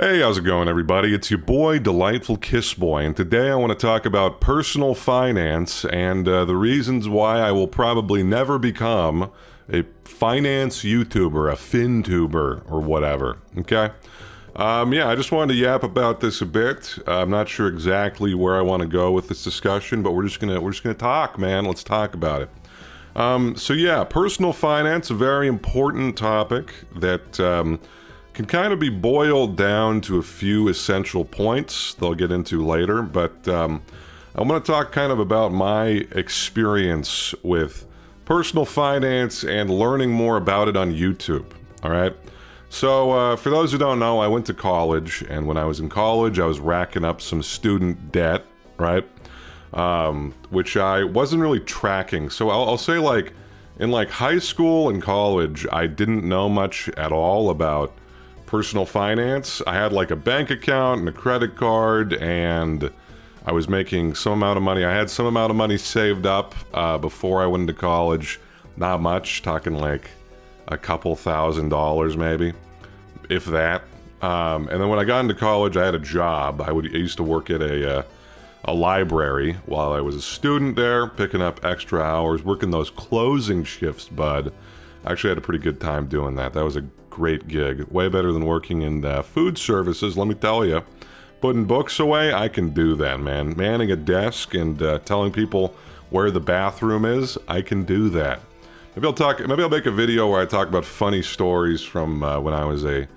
Hey, how's it going, everybody? It's your boy, Delightful Kissboy, and today I want to talk about personal finance and the reasons why I will probably never become a finance YouTuber, a FinTuber, or whatever, okay? Yeah, I just wanted to yap about this a bit. I'm not sure exactly where I want to go with this discussion, but we're just gonna talk, man. Let's talk about it. So yeah, personal finance, a very important topic that can kind of be boiled down to a few essential points they'll get into later, but I'm going to talk kind of about my experience with personal finance and learning more about it on YouTube, all right? So for those who don't know, I went to college, and when I was in college, I was racking up some student debt, right? Which I wasn't really tracking. So I'll say, like, in like high school and college, I didn't know much at all about personal finance. I had like a bank account and a credit card, and I was making some amount of money. I had some amount of money saved up before I went into college. Not much, talking like a couple $1,000s maybe, if that. And then when I got into college, I had a job. I used to work at a library while I was a student there, picking up extra hours, working those closing shifts, bud. I actually had a pretty good time doing that. That was a great gig. Way better than working in food services, let me tell you. Putting books away, I can do that, man. Manning a desk and telling people where the bathroom is, I can do that. Maybe I'll make a video where I talk about funny stories from when I was a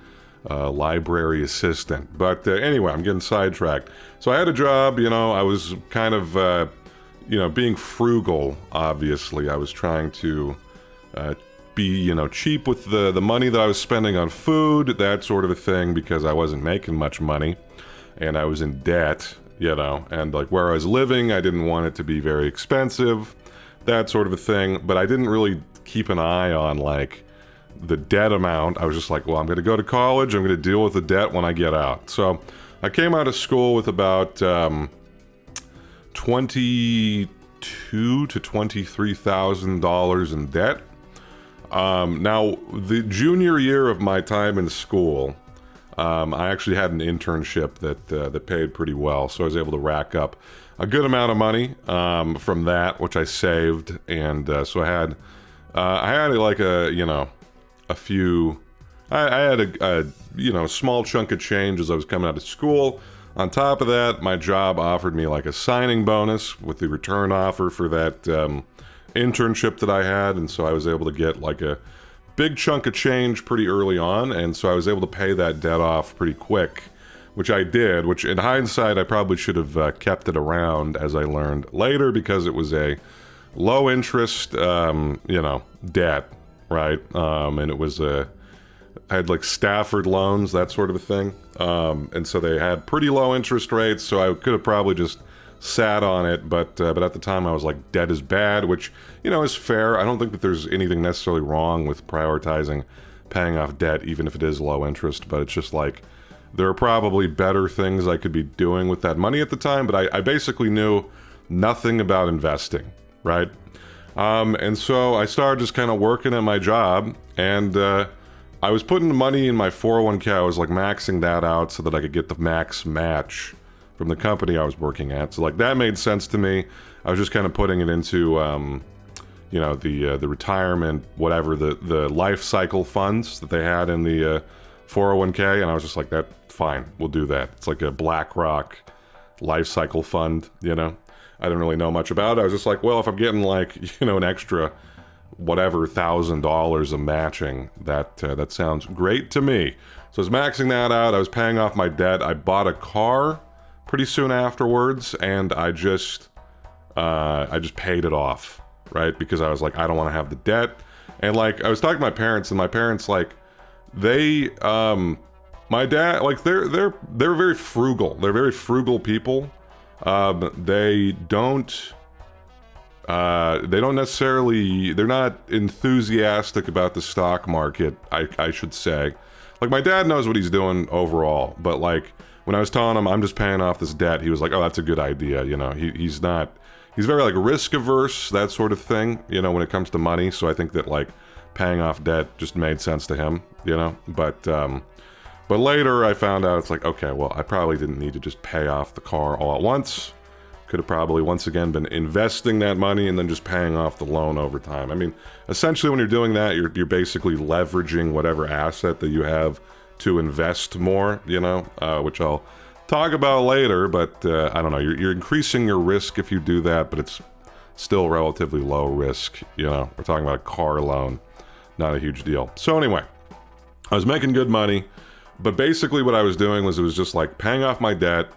library assistant. But anyway, I'm getting sidetracked. So I had a job, you know, I was kind of, being frugal, obviously. I was trying to be, cheap with the money that I was spending on food, that sort of a thing, because I wasn't making much money, and I was in debt, and like where I was living, I didn't want it to be very expensive, that sort of a thing, but I didn't really keep an eye on, like, the debt amount. I was just like, well, I'm going to go to college, I'm going to deal with the debt when I get out. So I came out of school with about $22,000 to $23,000 in debt. Now, the junior year of my time in school, I actually had an internship that paid pretty well, so I was able to rack up a good amount of money from that, which I saved, and so I had like a small chunk of change as I was coming out of school. On top of that, my job offered me like a signing bonus with the return offer for that internship that I had, and so I was able to get like a big chunk of change pretty early on, and so I was able to pay that debt off pretty quick, which I did, which in hindsight I probably should have kept it around, as I learned later, because it was a low interest debt, right? And it was I had like Stafford loans, that sort of a thing, and so they had pretty low interest rates, so I could have probably just sat on it, but at the time I was like, debt is bad, which, is fair. I don't think that there's anything necessarily wrong with prioritizing paying off debt, even if it is low interest, but it's just like, there are probably better things I could be doing with that money at the time, but I basically knew nothing about investing, right? And so I started just kind of working at my job, and I was putting the money in my 401k. I was like maxing that out so that I could get the max match from the company I was working at. So like that made sense to me. I was just kind of putting it into the retirement, whatever, the life cycle funds that they had in the 401k, and I was just like, that fine, we'll do that. It's like a BlackRock life cycle fund, I didn't really know much about it. I was just like, well, if I'm getting like, an extra whatever $1,000 of matching, that sounds great to me. So I was maxing that out. I was paying off my debt. I bought a car pretty soon afterwards, and I just paid it off, right? Because I was like, I don't want to have the debt. And like, I was talking to my parents, and my parents, like, they, my dad, like, they're very frugal. They're very frugal people. They don't necessarily, they're not enthusiastic about the stock market, I should say. Like, my dad knows what he's doing overall, but like, when I was telling him I'm just paying off this debt, he was like, oh, that's a good idea. He's very like risk averse, that sort of thing, when it comes to money. So I think that like paying off debt just made sense to him, but But later I found out it's like, okay, well, I probably didn't need to just pay off the car all at once. Could have probably once again been investing that money and then just paying off the loan over time. I mean, essentially when you're doing that, you're basically leveraging whatever asset that you have to invest more, you know, which I'll talk about later, but I don't know, you're increasing your risk if you do that, but it's still relatively low risk, you know. We're talking about a car loan, not a huge deal. So anyway, I was making good money, but basically what I was doing was it was just like paying off my debt,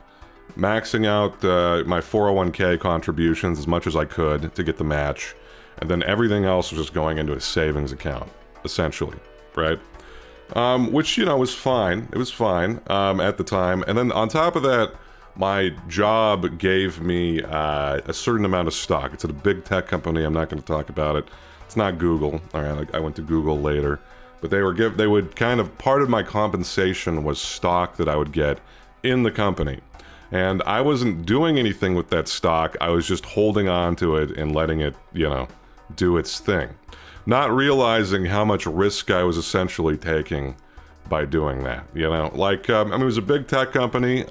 maxing out my 401k contributions as much as I could to get the match, and then everything else was just going into a savings account, essentially, right? Which, you know, was fine. It was fine at the time. And then on top of that, my job gave me a certain amount of stock. It's at a big tech company. I'm not going to talk about it. It's not Google. All right, I went to Google later. But they would kind of, part of my compensation was stock that I would get in the company. And I wasn't doing anything with that stock. I was just holding on to it and letting it, you know, do its thing. Not realizing how much risk I was essentially taking by doing that, you know? Like, I mean, it was a big tech company.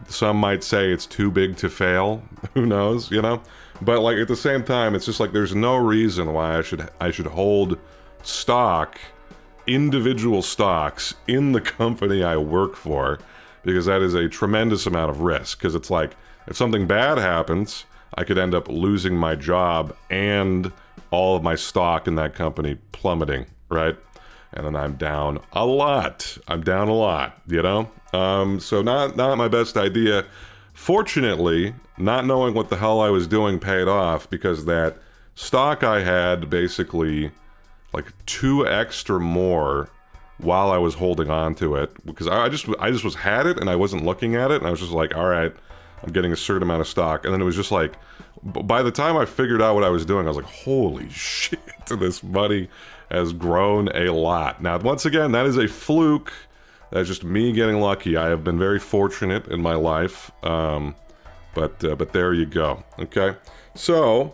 Some might say it's too big to fail. Who knows, you know? But, like, at the same time, it's just like there's no reason why I should hold stock, individual stocks, in the company I work for, because that is a tremendous amount of risk. Because it's like, if something bad happens, I could end up losing my job and all of my stock in that company plummeting, right? And then I'm down a lot. I'm down a lot, you know? So not my best idea. Fortunately, not knowing what the hell I was doing paid off, because that stock I had basically like 2x or more while I was holding on to it, because I just was had it and I wasn't looking at it, and I was just like, all right, I'm getting a certain amount of stock. And then it was just like, by the time I figured out what I was doing, I was like, holy shit, this money has grown a lot. Now, once again, that is a fluke. That's just me getting lucky. I have been very fortunate in my life, but there you go. Okay, so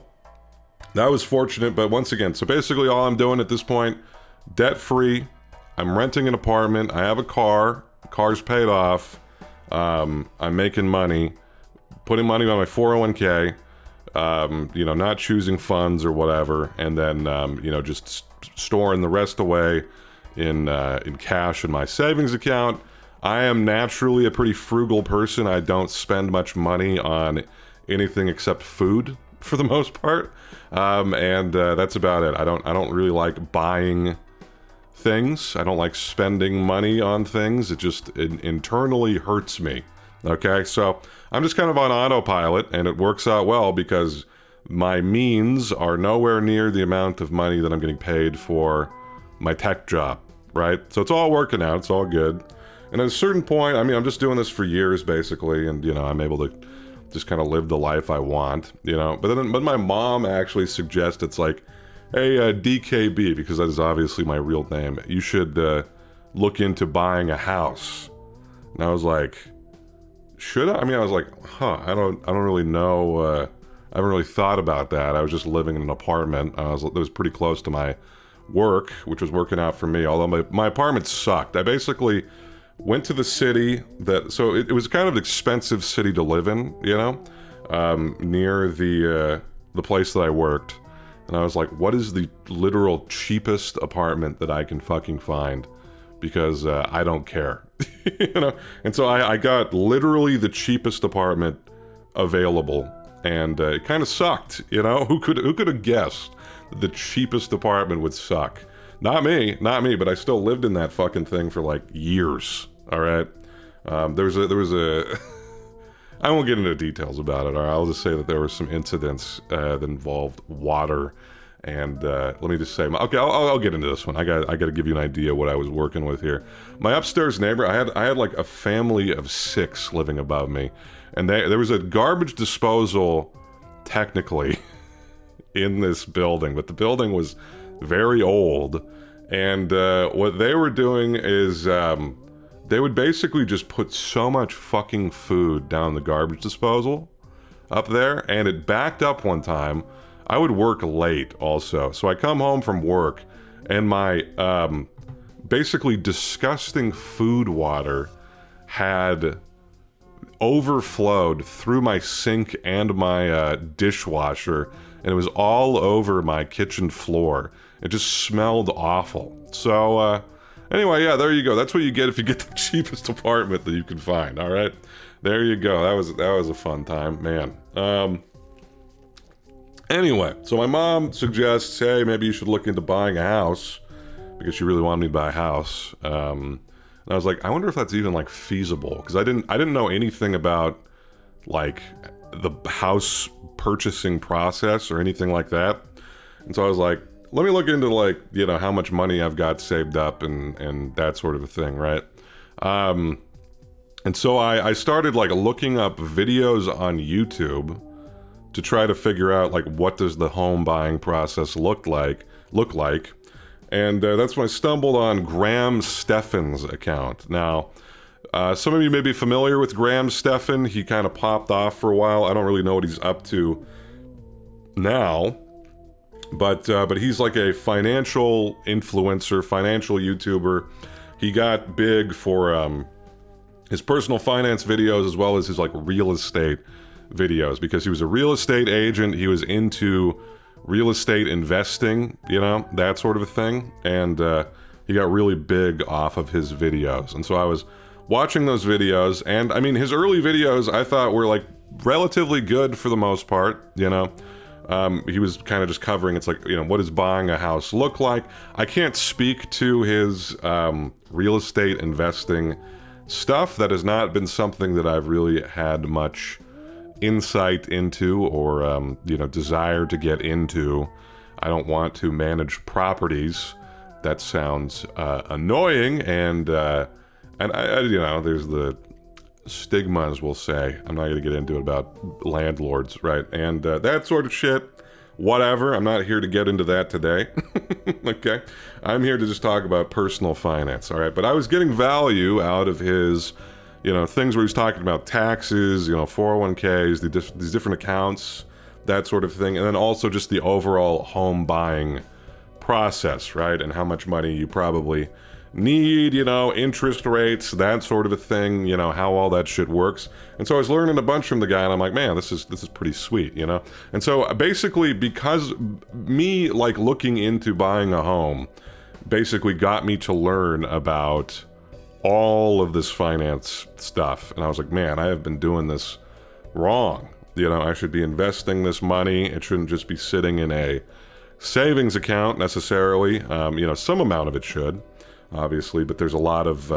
that was fortunate, but once again, so basically all I'm doing at this point, debt-free. I'm renting an apartment. I have a car. The car's paid off. I'm making money, putting money on my 401k, you know, not choosing funds or whatever, and then, you know, just storing the rest away in cash in my savings account. I am naturally a pretty frugal person. I don't spend much money on anything except food for the most part, and that's about it. I don't really like buying things. I don't like spending money on things. It just internally hurts me. Okay, so I'm just kind of on autopilot, and it works out well because my means are nowhere near the amount of money that I'm getting paid for my tech job, right? So it's all working out. It's all good. And at a certain point, I mean, I'm just doing this for years, basically, and, you know, I'm able to just kind of live the life I want, you know? But my mom actually suggests, it's like, hey, DKB, because that is obviously my real name, you should look into buying a house. And I was like, should I? I mean, I was like, I don't really know. I haven't really thought about that. I was just living in an apartment. It was pretty close to my work, which was working out for me. Although my apartment sucked. I basically went to the city so it was kind of an expensive city to live in, you know, near the place that I worked. And I was like, what is the literal cheapest apartment that I can fucking find? Because I don't care, you know? And so I got literally the cheapest apartment available, and it kind of sucked, you know? Who could have guessed that the cheapest apartment would suck? Not me, but I still lived in that fucking thing for like years, all right? There was a I won't get into details about it, or I'll just say that there were some incidents that involved water, and let me just say, okay, I'll get into this one. I got to give you an idea what I was working with here. My upstairs neighbor, I had like a family of 6 living above me, and there was a garbage disposal, technically, in this building, but the building was very old, and what they were doing is they would basically just put so much fucking food down the garbage disposal up there, and it backed up one time. I would work late also, so I come home from work, and my basically disgusting food water had overflowed through my sink and my dishwasher, and it was all over my kitchen floor. It just smelled awful. So anyway, yeah, there you go. That's what you get if you get the cheapest apartment that you can find. All right, there you go. That was a fun time, man. Anyway, so my mom suggests, hey, maybe you should look into buying a house, because she really wanted me to buy a house. And I was like, I wonder if that's even like feasible, because I didn't know anything about like the house purchasing process or anything like that. And so I was like, let me look into like, you know, how much money I've got saved up and that sort of a thing, right? And so I started like looking up videos on YouTube to try to figure out like what does the home buying process look like. And that's when I stumbled on Graham Stephan's account. Now, some of you may be familiar with Graham Stephan. He kind of popped off for a while. I don't really know what he's up to now. But he's like a financial influencer, financial YouTuber. He got big for his personal finance videos as well as his like real estate videos, because he was a real estate agent. He was into real estate investing, you know, that sort of a thing. And he got really big off of his videos. And so I was watching those videos, and I mean, his early videos I thought were like relatively good for the most part, you know. He was kind of just covering, it's like, you know, what does buying a house look like? I can't speak to his real estate investing stuff. That has not been something that I've really had much insight into or, you know, desire to get into. I don't want to manage properties. That sounds annoying, and I, you know, there's the stigmas, we'll say. I'm not going to get into it about landlords, right? And that sort of shit. Whatever. I'm not here to get into that today. Okay? I'm here to just talk about personal finance, all right? But I was getting value out of his, you know, things where he was talking about taxes, you know, 401ks, these different accounts, that sort of thing. And then also just the overall home buying process, right? And how much money you probably need, you know, interest rates, that sort of a thing, you know, how all that shit works. And so I was learning a bunch from the guy, and I'm like, man, this is pretty sweet, you know? And so basically, because me like looking into buying a home basically got me to learn about all of this finance stuff. And I was like, man, I have been doing this wrong. You know, I should be investing this money. It shouldn't just be sitting in a savings account necessarily. You know, some amount of it should, obviously, but there's a lot of,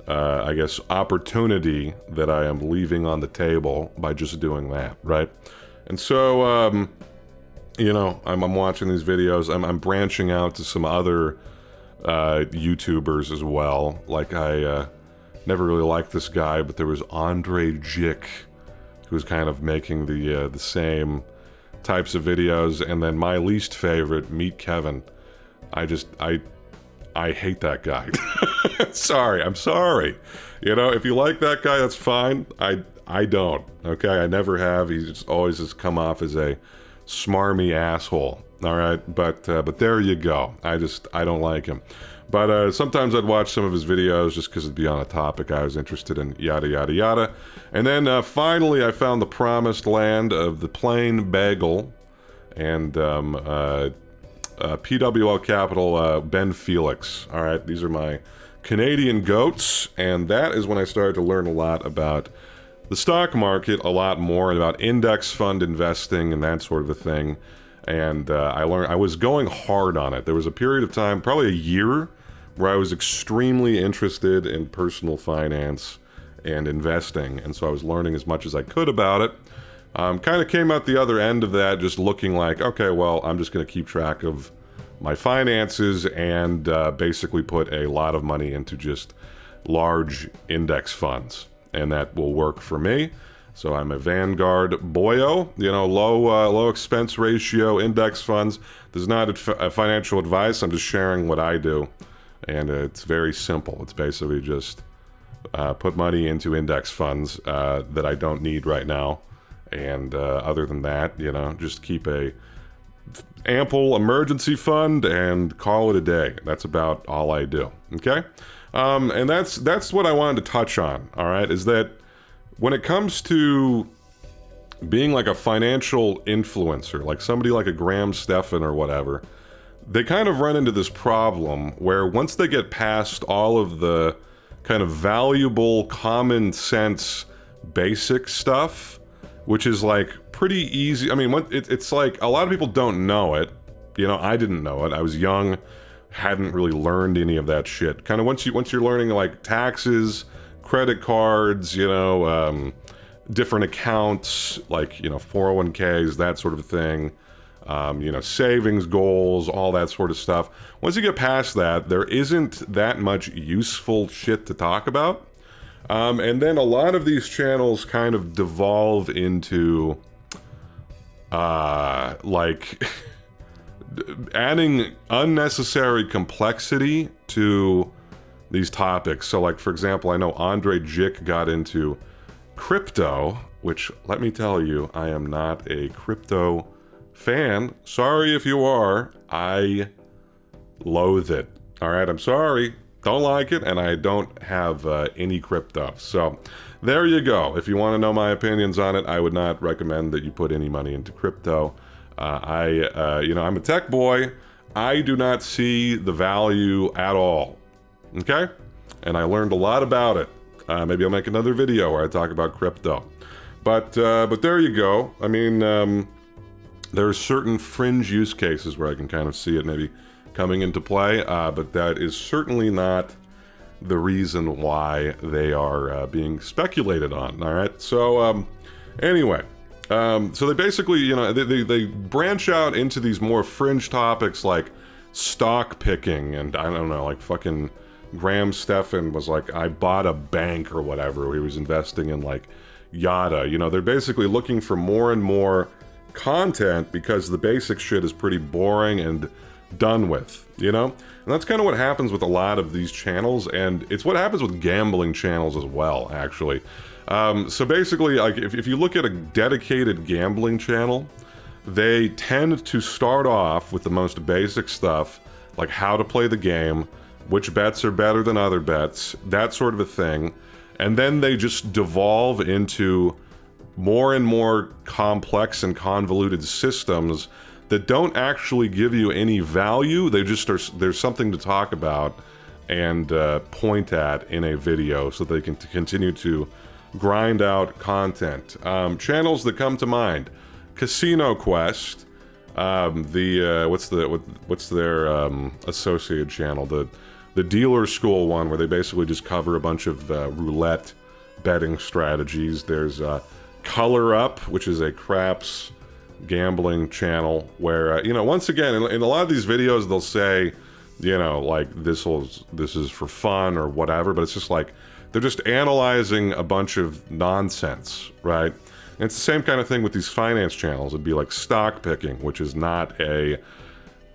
I guess, opportunity that I am leaving on the table by just doing that, right? And so, you know, I'm watching these videos. I'm branching out to some other YouTubers as well. Like, I never really liked this guy, but there was Andre Jick, who was kind of making the same types of videos. And then my least favorite, Meet Kevin. I hate that guy. I'm sorry. You know, if you like that guy, that's fine. I don't. Okay, I never have. He just always has come off as a smarmy asshole. All right, but there you go. I don't like him. But sometimes I'd watch some of his videos just because it'd be on a topic I was interested in, yada, yada, yada. And then finally I found the promised land of the Plain Bagel and PWL Capital, Ben Felix. All right, these are my Canadian goats, and that is when I started to learn a lot about the stock market, a lot more about index fund investing and that sort of a thing. And I was going hard on it. There was a period of time, probably a year, where I was extremely interested in personal finance and investing. And so I was learning as much as I could about it. Kind of came out the other end of that just looking like, okay, well, I'm just going to keep track of my finances and basically put a lot of money into just large index funds. And that will work for me. So I'm a Vanguard boyo, you know, low expense ratio index funds. This is not a financial advice. I'm just sharing what I do. And it's very simple. It's basically just put money into index funds that I don't need right now. And other than that, you know, just keep a ample emergency fund and call it a day. That's about all I do. Okay, and that's what I wanted to touch on. All right, is that when it comes to being like a financial influencer, like somebody like a Graham Stephan or whatever, they kind of run into this problem where once they get past all of the kind of valuable, common sense, basic stuff, which is like pretty easy. I mean, it's like a lot of people don't know it. You know, I didn't know it. I was young, hadn't really learned any of that shit. Kind of once you're learning like taxes, credit cards, you know, different accounts, like, you know, 401ks, that sort of thing, you know, savings goals, all that sort of stuff. Once you get past that, there isn't that much useful shit to talk about. And then a lot of these channels kind of devolve into, like, adding unnecessary complexity to these topics. So, like, for example, I know Andre Jick got into crypto, which, let me tell you, I am not a crypto fan. Sorry if you are. I loathe it. All right, I'm sorry. Don't like it, and I don't have any crypto. So there you go. If you want to know my opinions on it, I would not recommend that you put any money into crypto. You know, I'm a tech boy. I do not see the value at all. Okay? And I learned a lot about it. Maybe I'll make another video where I talk about crypto. But there you go. I mean, there are certain fringe use cases where I can kind of see it maybe coming into play, but that is certainly not the reason why they are being speculated on. All right. So anyway, so they basically, you know, they branch out into these more fringe topics like stock picking, and I don't know, like fucking Graham Stephan was like, I bought a bank or whatever. He was investing in like yada. You know, they're basically looking for more and more content because the basic shit is pretty boring and done with, you know? And that's kind of what happens with a lot of these channels, and it's what happens with gambling channels as well, actually. So basically, like, if you look at a dedicated gambling channel, they tend to start off with the most basic stuff, like how to play the game, which bets are better than other bets, that sort of a thing, and then they just devolve into more and more complex and convoluted systems that don't actually give you any value. They just are, there's something to talk about and point at in a video so they can continue to grind out content. Channels that come to mind: Casino Quest, what's their associated channel, the Dealer School one, where they basically just cover a bunch of roulette betting strategies. There's Color Up, which is a craps gambling channel where, you know, once again, in a lot of these videos, they'll say, you know, like, this is for fun or whatever, but it's just like, they're just analyzing a bunch of nonsense, right? And it's the same kind of thing with these finance channels. It'd be like stock picking, which is not a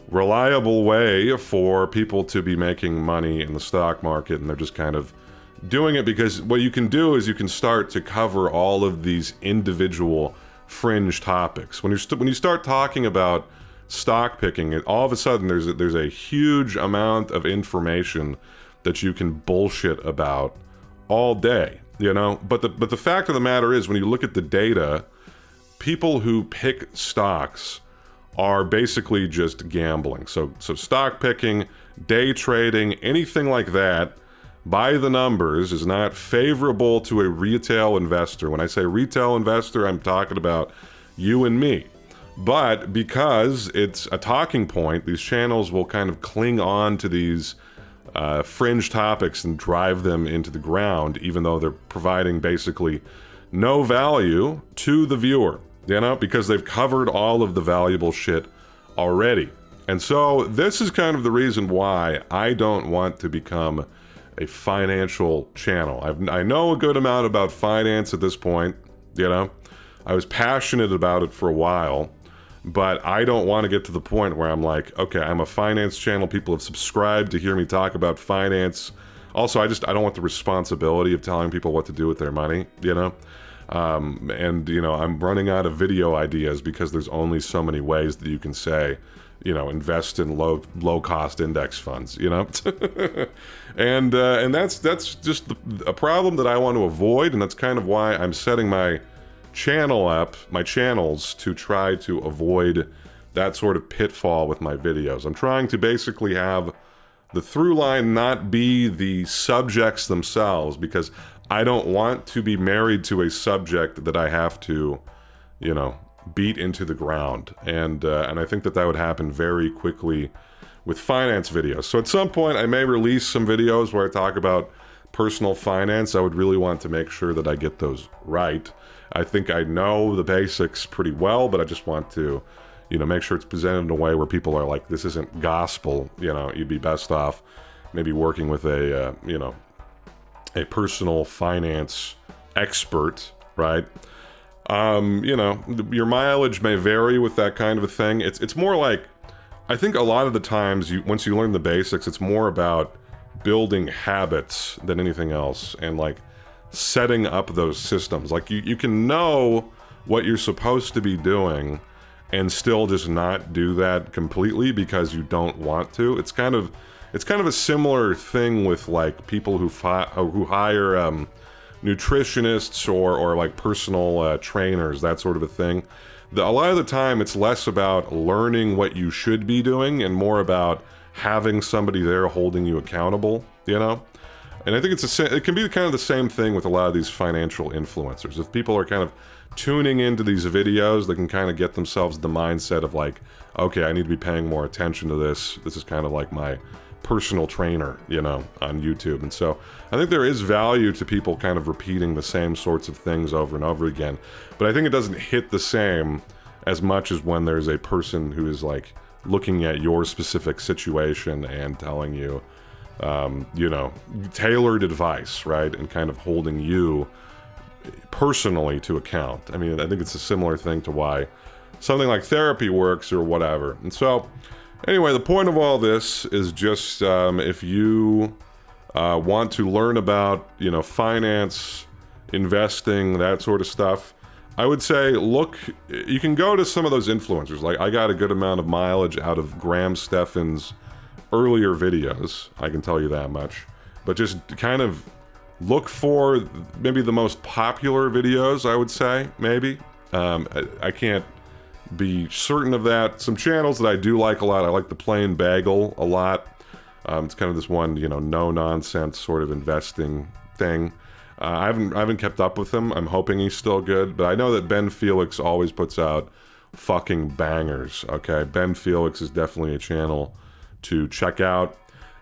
reliable way for people to be making money in the stock market, and they're just kind of doing it because what you can do is you can start to cover all of these individual fringe topics. When you start talking about stock picking, all of a sudden there's a huge amount of information that you can bullshit about all day, you know. But the fact of the matter is, when you look at the data, people who pick stocks are basically just gambling. So stock picking, day trading, anything like that, by the numbers, is not favorable to a retail investor. When I say retail investor, I'm talking about you and me. But because it's a talking point, these channels will kind of cling on to these fringe topics and drive them into the ground, even though they're providing basically no value to the viewer, you know, because they've covered all of the valuable shit already. And so this is kind of the reason why I don't want to become a financial channel. I know a good amount about finance at this point, you know. I was passionate about it for a while, but I don't want to get to the point where I'm like, okay, I'm a finance channel, people have subscribed to hear me talk about finance. Also, I don't want the responsibility of telling people what to do with their money, you know. And, you know, I'm running out of video ideas because there's only so many ways that you can say, you know, invest in low cost index funds, you know? And that's just a problem that I want to avoid, and that's kind of why I'm setting my channels to try to avoid that sort of pitfall with my videos. I'm trying to basically have the through line not be the subjects themselves, because I don't want to be married to a subject that I have to, you know, beat into the ground. And I think that would happen very quickly with finance videos. So at some point I may release some videos where I talk about personal finance. I would really want to make sure that I get those right. I think I know the basics pretty well, but I just want to, you know, make sure it's presented in a way where people are like, this isn't gospel. You know, you'd be best off maybe working with a, you know, a personal finance expert, right? You know, your mileage may vary with that kind of a thing. It's more like, I think a lot of the times, once you learn the basics, it's more about building habits than anything else, and like setting up those systems. Like you can know what you're supposed to be doing and still just not do that completely because you don't want to. It's kind of a similar thing with like people who hire nutritionists or like personal trainers, that sort of a thing. A lot of the time it's less about learning what you should be doing and more about having somebody there holding you accountable, you know? And I think it can be kind of the same thing with a lot of these financial influencers. If people are kind of tuning into these videos, they can kind of get themselves the mindset of like, okay, I need to be paying more attention to this. This is kind of like my personal trainer, you know, on YouTube. And so I think there is value to people kind of repeating the same sorts of things over and over again. But I think it doesn't hit the same as much as when there's a person who is like looking at your specific situation and telling you, you know, tailored advice, right? And kind of holding you personally to account. I mean, I think it's a similar thing to why something like therapy works or whatever. And so anyway, the point of all this is just if you want to learn about, you know, finance, investing, that sort of stuff, I would say, look, you can go to some of those influencers. Like, I got a good amount of mileage out of Graham Stephan's earlier videos, I can tell you that much. But just kind of look for maybe the most popular videos, I would say, maybe. I can't be certain of that. Some channels that I do like a lot, I like the Plain Bagel a lot. It's kind of this one, you know, no-nonsense sort of investing thing. I haven't kept up with him. I'm hoping he's still good, but I know that Ben Felix always puts out fucking bangers, okay? Ben Felix is definitely a channel to check out.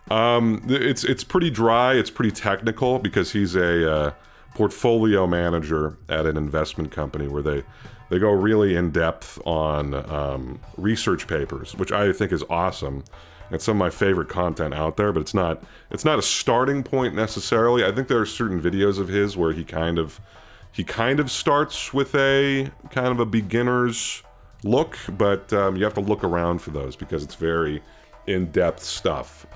It's pretty dry, it's pretty technical, because he's a portfolio manager at an investment company where they go really in depth on research papers, which I think is awesome. It's some of my favorite content out there, but it's not a starting point necessarily. I think there are certain videos of his where he kind of starts with a kind of a beginner's look, but you have to look around for those because it's very in-depth stuff,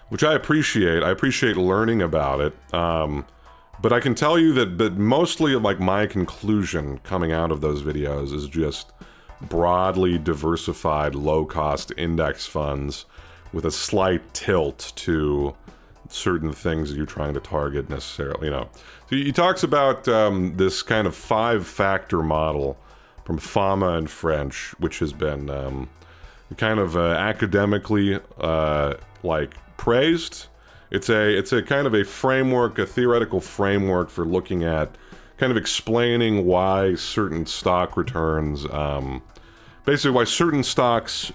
which I appreciate. I appreciate learning about it. But I can tell you that mostly like my conclusion coming out of those videos is just broadly diversified low-cost index funds with a slight tilt to certain things that you're trying to target necessarily, you know. So he talks about this kind of 5-factor model from Fama and French, which has been kind of academically like praised. It's a kind of a framework, a theoretical framework for looking at kind of explaining why certain stock returns, basically why certain stocks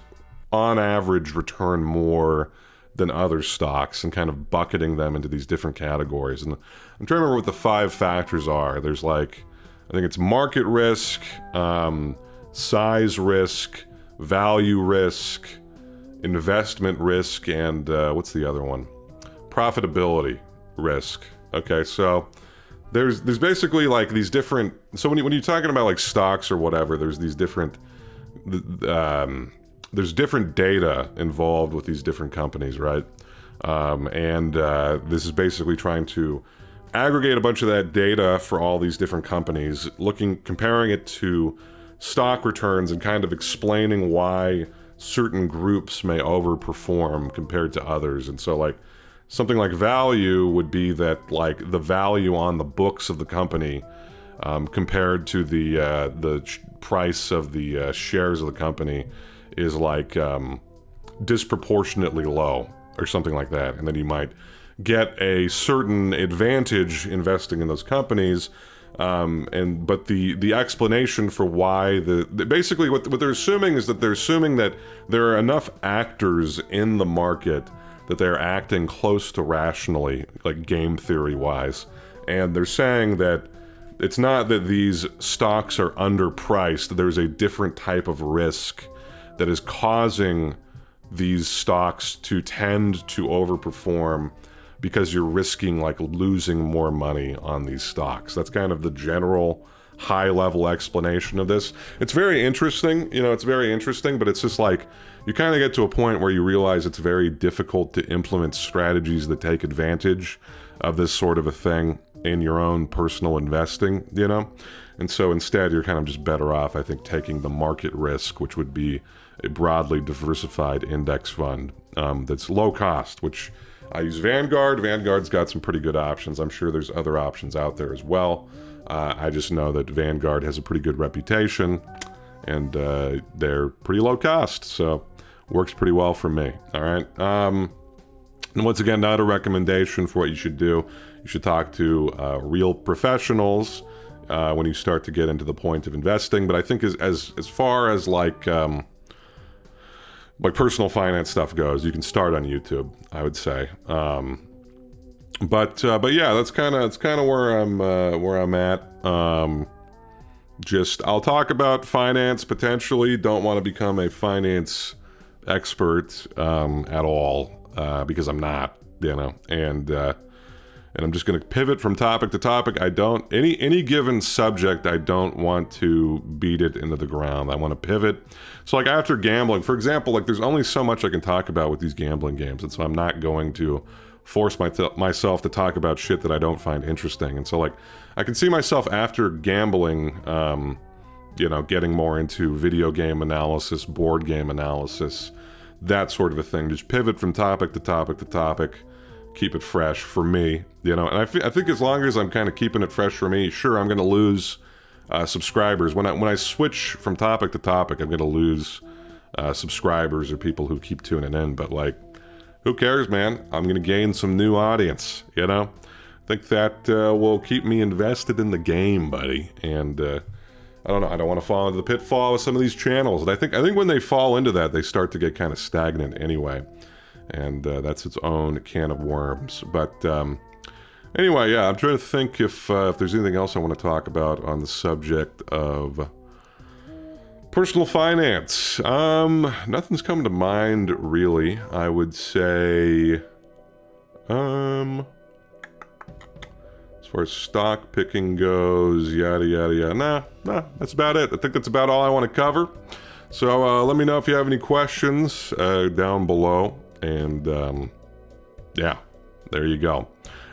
on average return more than other stocks, and kind of bucketing them into these different categories. And I'm trying to remember what the 5 factors are. There's like, I think it's market risk, size risk, value risk, investment risk, and what's the other one? Profitability risk. Okay, so there's basically like these different, so when you're talking about like stocks or whatever, there's these different there's different data involved with these different companies, right? And this is basically trying to aggregate a bunch of that data for all these different companies, comparing it to stock returns and kind of explaining why certain groups may overperform compared to others. And so like something like value would be that like the value on the books of the company compared to the price of the shares of the company is like disproportionately low or something like that. And then you might get a certain advantage investing in those companies. But the explanation for why basically what they're assuming is that they're assuming that there are enough actors in the market that they're acting close to rationally, like game theory wise. And they're saying that it's not that these stocks are underpriced, there's a different type of risk that is causing these stocks to tend to overperform because you're risking like losing more money on these stocks. That's kind of the general high-level explanation of this. It's very interesting, you know, it's very interesting, but it's just like you kind of get to a point where you realize it's very difficult to implement strategies that take advantage of this sort of a thing in your own personal investing, you know? And so instead, you're kind of just better off, I think, taking the market risk, which would be a broadly diversified index fund that's low cost, which I use Vanguard. Vanguard's got some pretty good options. I'm sure there's other options out there as well. I just know that Vanguard has a pretty good reputation, and they're pretty low cost, so works pretty well for me. All right. And once again, not a recommendation for what you should do. You should talk to real professionals when you start to get into the point of investing. But I think as far as like personal finance stuff goes, you can start on YouTube, I would say. But yeah, that's kind of where I'm at. I'll talk about finance potentially. Don't want to become a finance expert at all because I'm not, you know. And I'm just going to pivot from topic to topic. I don't any given subject. I don't want to beat it into the ground. I want to pivot. So like after gambling, for example, like there's only so much I can talk about with these gambling games, and so I'm not going to force myself to talk about shit that I don't find interesting. And so like I can see myself after gambling, you know, getting more into video game analysis, board game analysis, that sort of a thing. Just pivot from topic to topic to topic. Keep it fresh for me, you know. And I think as long as I'm kind of keeping it fresh for me, sure, I'm going to lose subscribers. When I switch from topic to topic, I'm going to lose subscribers or people who keep tuning in. But like, who cares, man? I'm going to gain some new audience, you know. I think that will keep me invested in the game, buddy. And I don't know. I don't want to fall into the pitfall of some of these channels. And I think when they fall into that, they start to get kind of stagnant anyway. And that's its own can of worms. But anyway, yeah, I'm trying to think if there's anything else I want to talk about on the subject of personal finance. Nothing's come to mind, really. I would say, as far as stock picking goes, yada, yada, yada. Nah, that's about it. I think that's about all I want to cover. So let me know if you have any questions down below. And yeah, there you go. All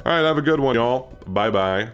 right, have a good one, y'all. Bye-bye.